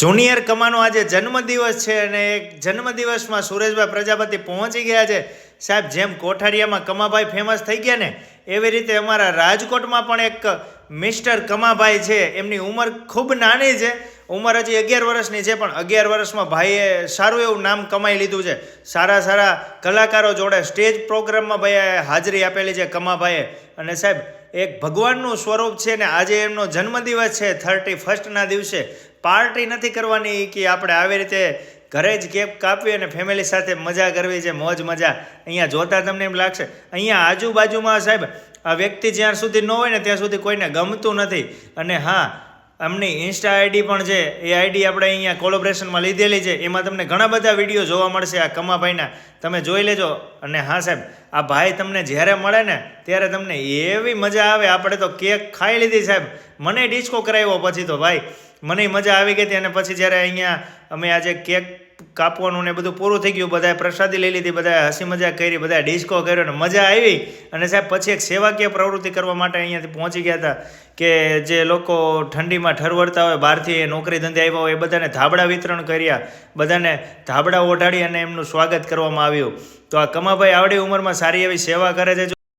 Junior કમાનો આજે જન્મદિવસ છે અને એક જન્મદિવસમાં સુરેશભાઈ પ્રજાપતિ પહોંચી ગયા છે. સાહેબ, જેમ કોઠારિયામાં કમાભાઈ ફેમસ થઈ ગયા ને એવી રીતે અમારા રાજકોટમાં પણ એક મિસ્ટર કમાભાઈ છે. એમની ઉંમર ખૂબ નાની છે, ઉંમર હજી 11 વર્ષની છે, પણ 11 વર્ષમાં ભાઈએ સારું એવું નામ કમાઈ લીધું છે. સારા કલાકારો જોડે સ્ટેજ પ્રોગ્રામમાં ભાઈએ હાજરી આપેલી છે કમાભાઈએ. અને સાહેબ, એક ભગવાનનું સ્વરૂપ છે ને આજે એમનો જન્મદિવસ છે. 31ના દિવસે પાર્ટી નથી કરવાની કે આપણે આવી રીતે ઘરે જ કેક કાપવી અને ફેમિલી સાથે મજા કરવી છે, મોજ મજા. અહીંયા જોતા તમને એમ લાગશે અહીંયા આજુબાજુમાં સાહેબ આ વ્યક્તિ જ્યાં સુધી ન હોય ને ત્યાં સુધી કોઈને ગમતું નથી. અને હા, એમની ઇન્સ્ટા આઈડી પણ છે, એ આઈડી આપણે અહીંયા કોલેબોરેશનમાં લીધેલી છે. એમાં તમને ઘણા બધા વિડીયો જોવા મળશે આ કમાભાઈના, તમે જોઈ લેજો. અને હા સાહેબ, આ ભાઈ તમને જ્યારે મળે ને ત્યારે તમને એવી મજા આવે. આપણે તો કેક ખાઈ લીધી સાહેબ, મને ડિસ્કો કરાવ્યો પછી તો ભાઈ મને મજા આવી ગઈ હતી. અને પછી જ્યારે અહીંયા અમે આજે કેક કાપવાનું ને બધું પૂરું થઈ ગયું, બધાએ પ્રસાદી લઈ લીધી, બધાએ હસી મજાક કરી, બધાએ ડિસ્કો કર્યો ને મજા આવી. અને સાહેબ પછી એક સેવાકીય પ્રવૃત્તિ કરવા માટે અહીંયાથી પહોંચી ગયા હતા કે જે લોકો ઠંડીમાં ઠરવડતા હોય, બહારથી નોકરી ધંધે આવ્યા હોય, એ બધાને ધાબળા વિતરણ કર્યા, બધાને ધાબળા ઓઢાડી અને એમનું સ્વાગત કરવામાં આવ્યું. તો આ કમાભાઈ આવડી ઉંમરમાં સારી એવી સેવા કરે છે.